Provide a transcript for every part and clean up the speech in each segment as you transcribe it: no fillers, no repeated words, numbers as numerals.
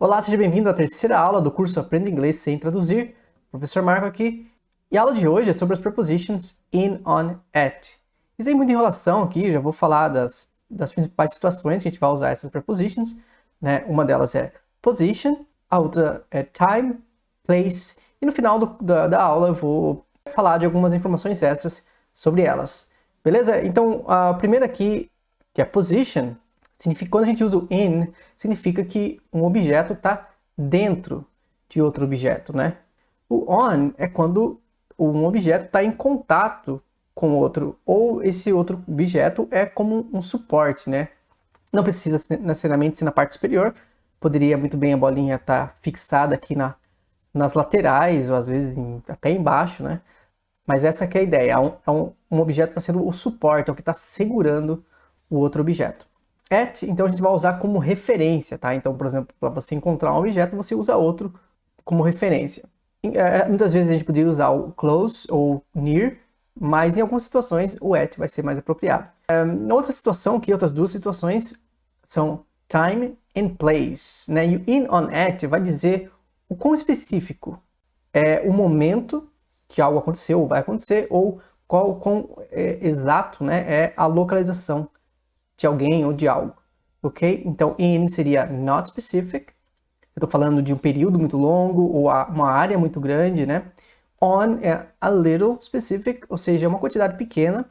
Olá, seja bem-vindo à terceira aula do curso Aprenda Inglês Sem Traduzir. Professor Marco aqui. E a aula de hoje é sobre as prepositions in, on, at. E sem muita enrolação aqui, já vou falar das principais situações que a gente vai usar essas prepositions, né? Uma delas é position, a outra é time, place, e no final da aula eu vou falar de algumas informações extras sobre elas. Beleza? Então, a primeira aqui, que é position, significa, quando a gente usa o in, significa que um objeto está dentro de outro objeto, né? O on é quando um objeto está em contato com outro, ou esse outro objeto é como um suporte, né? Não precisa necessariamente ser na parte superior, poderia muito bem a bolinha estar fixada aqui nas laterais, ou às vezes até embaixo, né? Mas essa que é a ideia, um objeto que está sendo o suporte, é o que está segurando o outro objeto. At, então a gente vai usar como referência, tá? Então, por exemplo, para você encontrar um objeto, você usa outro como referência. Muitas vezes a gente poderia usar o close ou near, mas em algumas situações o at vai ser mais apropriado. Outra situação, outras duas situações são time and place, né? E o in, on, at vai dizer o quão específico é o momento que algo aconteceu ou vai acontecer, ou quão exato, né, é a localização de alguém ou de algo, ok? Então, in seria not specific, eu estou falando de um período muito longo ou uma área muito grande, né? On é a little specific, ou seja, uma quantidade pequena,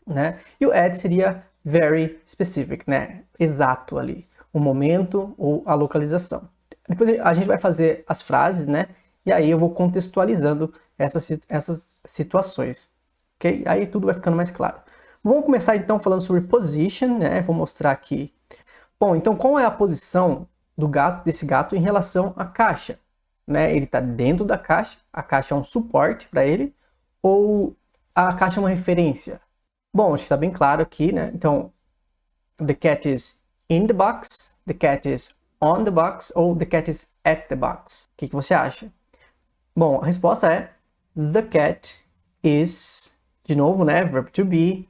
né? E o at seria very specific, né? Exato ali, o momento ou a localização. Depois a gente vai fazer as frases, né? E aí eu vou contextualizando essas situações, ok? Aí tudo vai ficando mais claro. Vamos começar então falando sobre position, né? Vou mostrar aqui. Bom, então qual é a posição desse gato em relação à caixa? Né? Ele está dentro da caixa, a caixa é um suporte para ele, ou a caixa é uma referência? Bom, acho que está bem claro aqui, né? Então, the cat is in the box, the cat is on the box, ou the cat is at the box. O que você acha? Bom, a resposta é the cat is, de novo, né? Verb to be.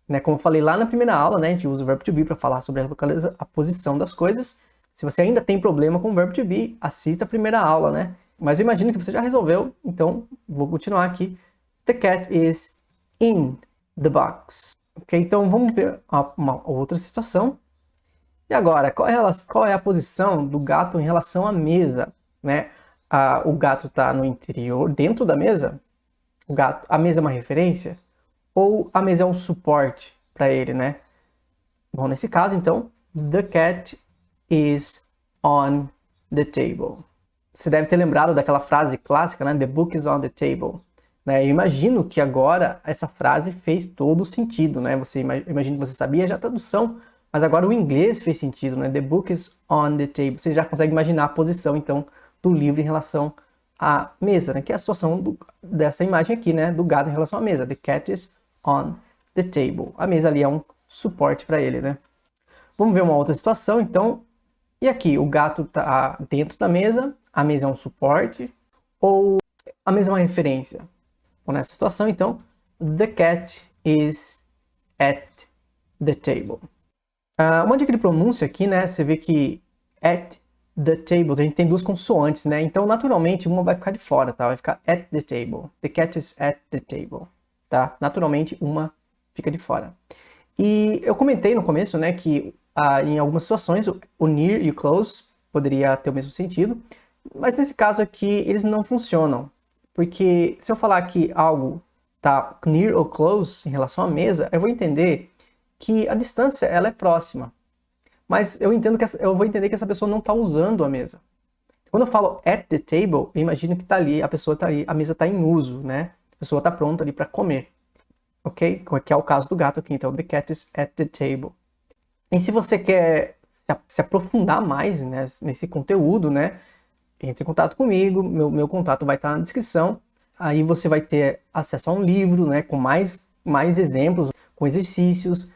Né, como eu falei lá na primeira aula, né, a gente usa o verbo to be para falar sobre a posição das coisas. Se você ainda tem problema com o verbo to be, assista a primeira aula, né? Mas eu imagino que você já resolveu, então vou continuar aqui. The cat is in the box. Ok, então vamos ver uma outra situação. E agora, qual é a posição do gato em relação à mesa? Né? O gato está no interior, dentro da mesa? A mesa é uma referência? Ou a mesa é um suporte para ele, né? Bom, nesse caso, então, the cat is on the table. Você deve ter lembrado daquela frase clássica, né? The book is on the table. Né? Eu imagino que agora essa frase fez todo o sentido, né? Imagino que você sabia já a tradução, mas agora o inglês fez sentido, né? The book is on the table. Você já consegue imaginar a posição, então, do livro em relação à mesa, né? Que é a situação dessa imagem aqui, né? Do gato em relação à mesa. The cat is on the table. A mesa ali é um suporte para ele, né? Vamos ver uma outra situação, então. E aqui, o gato está dentro da mesa, a mesa é um suporte, ou a mesa é uma referência? Bom, nessa situação, então, the cat is at the table. Uma dica de pronúncia aqui, né? Você vê que at the table, a gente tem duas consoantes, né? Então, naturalmente, uma vai ficar de fora, tá? Vai ficar at the table. The cat is at the table. Tá? Naturalmente, uma fica de fora. E eu comentei no começo, né, que em algumas situações o near e o close poderia ter o mesmo sentido, mas nesse caso aqui eles não funcionam, porque se eu falar que algo tá near ou close em relação à mesa, eu vou entender que a distância ela é próxima, mas eu vou entender que essa pessoa não está usando a mesa. Quando eu falo at the table, eu imagino que tá ali, a pessoa tá ali, a mesa está em uso, né? A pessoa está pronta ali para comer, ok? Que é o caso do gato aqui, então, the cat is at the table. E se você quer se aprofundar mais, né, nesse conteúdo, né, entre em contato comigo, meu contato vai estar na descrição, aí você vai ter acesso a um livro, né, com mais exemplos, com exercícios,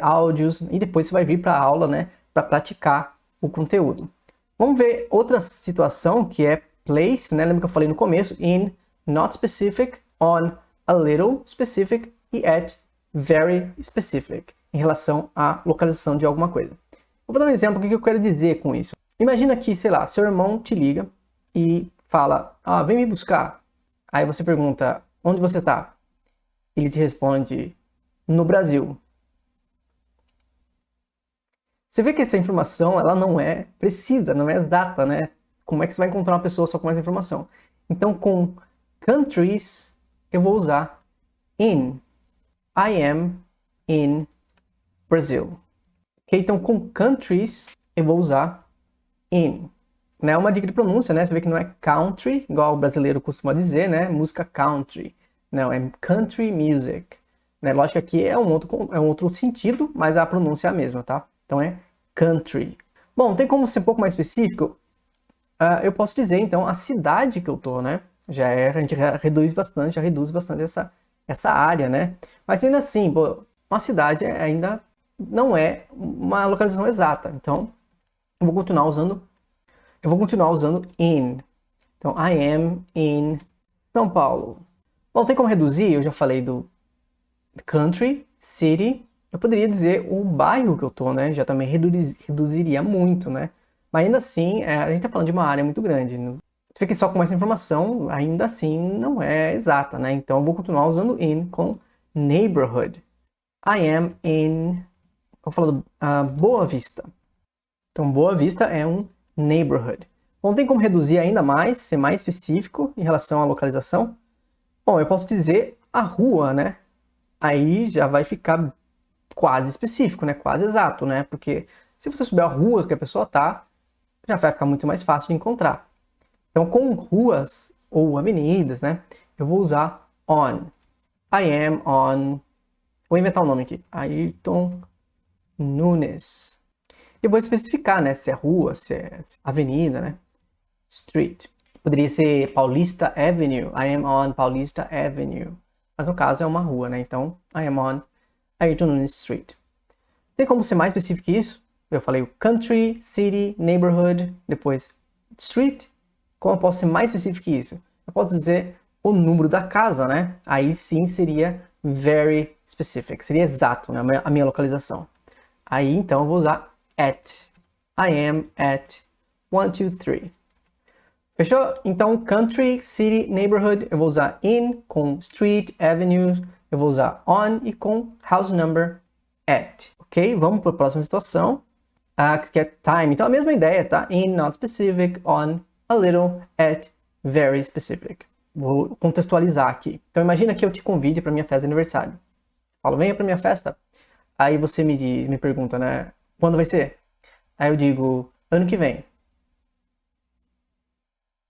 áudios, e depois você vai vir para a aula, né, para praticar o conteúdo. Vamos ver outra situação que é place, né, lembra que eu falei no começo, in, not specific, on, a little specific e at very specific, em relação à localização de alguma coisa. Eu vou dar um exemplo do que eu quero dizer com isso. Imagina que, sei lá, seu irmão te liga e fala, vem me buscar. Aí você pergunta, onde você tá? Ele te responde, no Brasil. Você vê que essa informação, ela não é precisa, não é exata, né? Como é que você vai encontrar uma pessoa só com mais informação? Então, com countries, eu vou usar in. I am in Brazil. Ok? Então, com countries, eu vou usar in. Não é uma dica de pronúncia, né? Você vê que não é country, igual o brasileiro costuma dizer, né? Música country. Não, é country music. Né? Lógico que aqui é um outro sentido, mas a pronúncia é a mesma, tá? Então é country. Bom, tem como ser um pouco mais específico? Eu posso dizer, então, a cidade que eu tô, né? A gente reduz bastante essa área, né? Mas ainda assim, uma cidade ainda não é uma localização exata. Então, eu vou continuar usando in. Então, I am in São Paulo. Bom, tem como reduzir? Eu já falei do country, city. Eu poderia dizer o bairro que eu tô, né? Já também reduziria muito, né? Mas ainda assim, a gente tá falando de uma área muito grande. Você vê que só com essa informação, ainda assim, não é exata, né? Então, eu vou continuar usando in com neighborhood. I am in... Vou falar do Boa Vista. Então, Boa Vista é um neighborhood. Bom, tem como reduzir ainda mais, ser mais específico em relação à localização? Bom, eu posso dizer a rua, né? Aí já vai ficar quase específico, né? Quase exato, né? Porque se você souber a rua que a pessoa tá, já vai ficar muito mais fácil de encontrar. Então, com ruas ou avenidas, né? Eu vou usar on. I am on... Vou inventar um nome aqui. Ayrton Nunes. Eu vou especificar, né? Se é rua, se é avenida, né? Street. Poderia ser Paulista Avenue. I am on Paulista Avenue. Mas no caso é uma rua, né? Então, I am on Ayrton Nunes Street. Tem como ser mais específico que isso? Eu falei o country, city, neighborhood, depois street. Como eu posso ser mais específico que isso? Eu posso dizer o número da casa, né? Aí sim seria very specific. Seria exato, né? A minha localização. Aí então eu vou usar at. I am at 123. Fechou? Então, country, city, neighborhood, eu vou usar in com street, avenue, eu vou usar on e com house number at. Ok? Vamos para a próxima situação, que é time. Então, a mesma ideia, tá? In, not specific, on, a little, at, very specific. Vou contextualizar aqui. Então, imagina que eu te convide para minha festa de aniversário. Falo, venha para minha festa. Aí você me pergunta, né? Quando vai ser? Aí eu digo, ano que vem.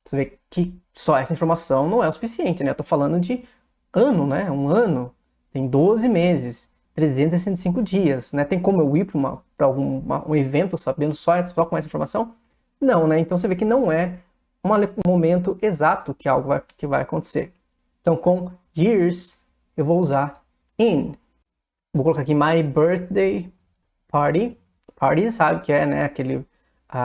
Você vê que só essa informação não é o suficiente, né? Eu tô falando de ano, né? Um ano tem 12 meses, 365 dias, né? Tem como eu ir para um evento sabendo só com essa informação? Não, né? Então você vê que não é um momento exato que algo vai acontecer. Então com years eu vou usar in. Vou colocar aqui my birthday party. Party sabe que é, né? Aquele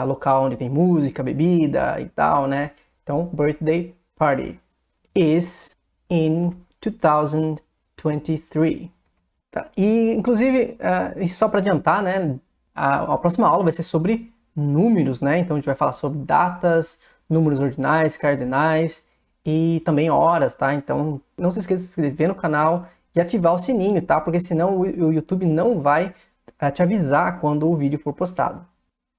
local onde tem música, bebida e tal, né? Então, birthday party is in 2023. Tá? E, inclusive, só para adiantar, né? A próxima aula vai ser sobre números, né? Então, a gente vai falar sobre datas, números ordinais, cardinais e também horas, tá? Então, não se esqueça de se inscrever no canal e ativar o sininho, tá? Porque senão o YouTube não vai te avisar quando o vídeo for postado.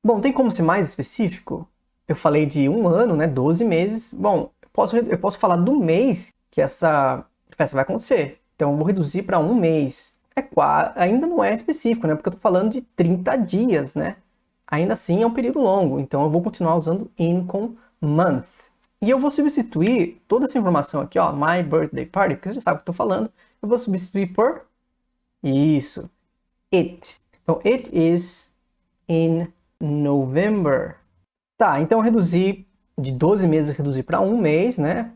Bom, tem como ser mais específico? Eu falei de um ano, né? 12 meses. Bom, eu posso falar do mês que essa festa vai acontecer. Então, eu vou reduzir para um mês. Ainda não é específico, né? Porque eu estou falando de 30 dias, né? Ainda assim é um período longo. Então, eu vou continuar usando in com month. E eu vou substituir toda essa informação aqui, ó, my birthday party, porque você já sabe o que eu estou falando. Eu vou substituir por isso, it. Então, it is in November. Tá, então reduzir de 12 meses, reduzir para um mês, né?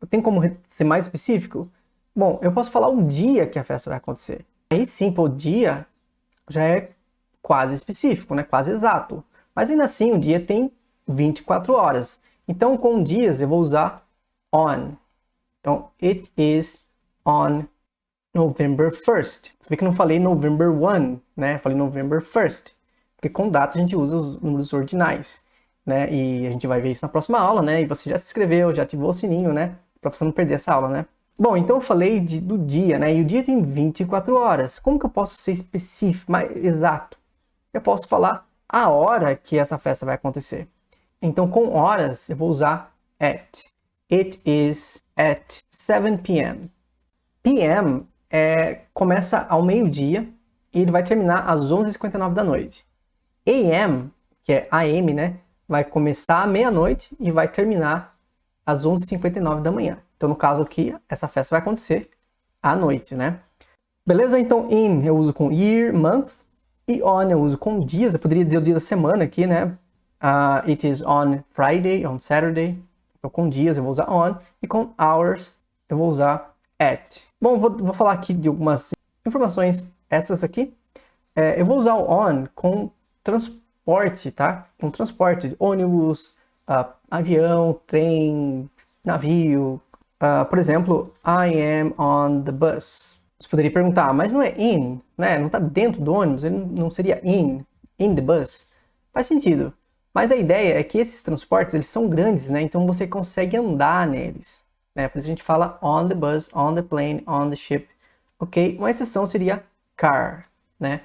Tem como ser mais específico? Bom, eu posso falar o dia que a festa vai acontecer. Aí sim, o dia já é quase específico, né? Quase exato. Mas ainda assim, o dia tem 24 horas. Então, com dias, eu vou usar on. Então, it is on November 1st. Você vê que eu não falei November 1, né? Eu falei November 1st. Porque porque com data a gente usa os números ordinais, né? E a gente vai ver isso na próxima aula, né? E você já se inscreveu, já ativou o sininho, né? Para você não perder essa aula, né? Bom, então eu falei do dia, né? E o dia tem 24 horas. Como que eu posso ser específico, mais exato? Eu posso falar a hora que essa festa vai acontecer. Então, com horas, eu vou usar at. It is at 7 p.m. PM começa ao meio-dia e ele vai terminar às 11h59 da noite. AM, que é AM, né? Vai começar à meia-noite e vai terminar às 11h59 da manhã. Então, no caso aqui, essa festa vai acontecer à noite, né? Beleza? Então, in eu uso com year, month. E on eu uso com dias. Eu poderia dizer o dia da semana aqui, né? It is on Friday, on Saturday. Então, com dias eu vou usar on. E com hours eu vou usar at. Bom, vou falar aqui de algumas informações extras aqui. Eu vou usar o on com transporte, tá? Com transporte, ônibus, avião, trem, navio. Por exemplo, I am on the bus. Você poderia perguntar, mas não é in, né? Não está dentro do ônibus, ele não seria in the bus. Faz sentido. Mas a ideia é que esses transportes, eles são grandes, né? Então você consegue andar neles, né? Por isso a gente fala on the bus, on the plane, on the ship. Ok? Uma exceção seria car, né?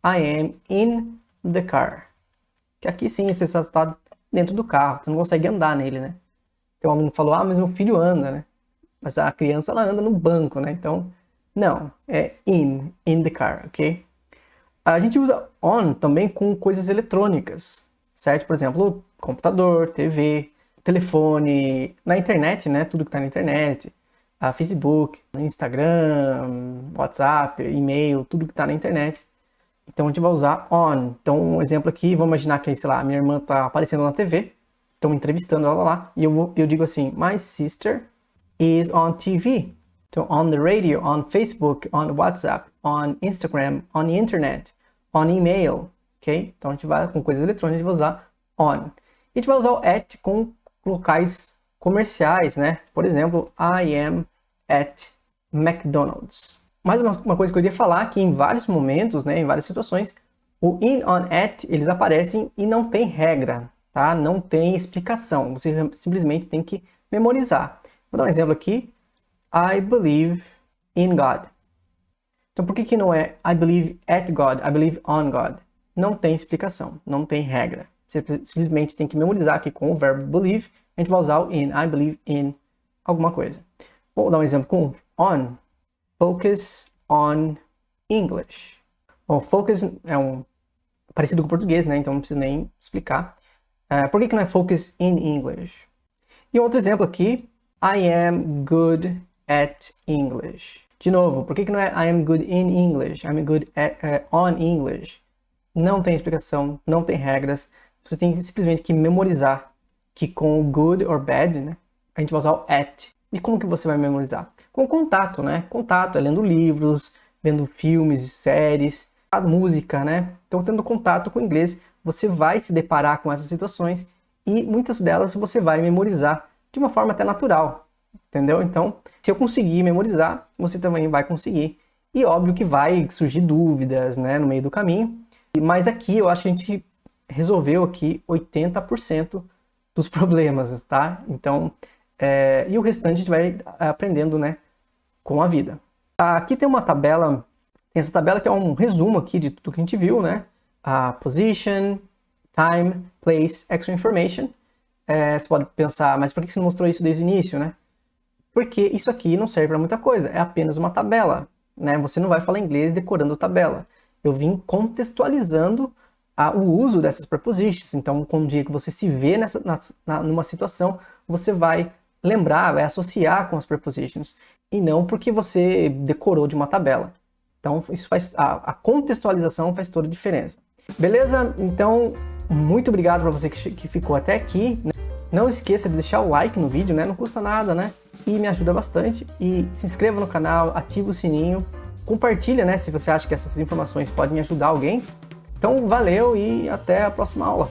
I am in the car. Que aqui sim, você só está dentro do carro, você não consegue andar nele, né? Então o aluno falou, mas meu filho anda, né? Mas a criança, ela anda no banco, né? Então, não, é in the car, ok? A gente usa on também com coisas eletrônicas, certo? Por exemplo, computador, TV, telefone, na internet, né? Tudo que está na internet, Facebook, Instagram, WhatsApp, e-mail, tudo que está na internet. Então a gente vai usar on. Então um exemplo aqui, vamos imaginar que, sei lá, minha irmã está aparecendo na TV, estão entrevistando ela lá, e eu digo assim, my sister is on TV. Então, on the radio, on Facebook, on WhatsApp, on Instagram, on the internet, on email, ok? Então, a gente vai, com coisas eletrônicas, a gente vai usar on. E a gente vai usar o at com locais comerciais, né? Por exemplo, I am at McDonald's. Mais uma coisa que eu queria falar, que em vários momentos, né, em várias situações, o in, on, at, eles aparecem e não tem regra, tá? Não tem explicação, você simplesmente tem que memorizar. Vou dar um exemplo aqui. I believe in God. Então, por que não é I believe at God, I believe on God? Não tem explicação, não tem regra. Você simplesmente tem que memorizar que com o verbo believe, a gente vai usar o in. I believe in alguma coisa. Vou dar um exemplo com on. Focus on English. Bom, focus é parecido com o português, né? Então não preciso nem explicar. Por que não é focus in English? E outro exemplo aqui. I am good at English. De novo, por que não é I am good in English? I'm good on English. Não tem explicação, não tem regras. Você tem simplesmente que memorizar que com o good or bad, né, a gente vai usar o at. E como que você vai memorizar? Com contato, né? Contato é lendo livros, vendo filmes, séries, a música, né? Então, tendo contato com o inglês, você vai se deparar com essas situações e muitas delas você vai memorizar de uma forma até natural, entendeu? Então, se eu conseguir memorizar, você também vai conseguir. E óbvio que vai surgir dúvidas, né, no meio do caminho. Mas aqui eu acho que a gente resolveu aqui 80% dos problemas, tá? Então, e o restante a gente vai aprendendo, né, com a vida. Aqui tem uma tabela, tem essa tabela que é um resumo aqui de tudo que a gente viu, né? Position, time, place, extra information. Você pode pensar, mas por que você não mostrou isso desde o início, né? Porque isso aqui não serve para muita coisa, é apenas uma tabela, né? Você não vai falar inglês decorando tabela. Eu vim contextualizando o uso dessas prepositions. Então, quando dia que você se vê numa situação, você vai lembrar, vai associar com as prepositions, e não porque você decorou de uma tabela. Então, isso a contextualização faz toda a diferença. Beleza? Então, muito obrigado para você que ficou até aqui. Não esqueça de deixar o like no vídeo, né? Não custa nada, né? E me ajuda bastante. E se inscreva no canal, ativa o sininho, compartilha, né? Se você acha que essas informações podem ajudar alguém. Então, valeu e até a próxima aula.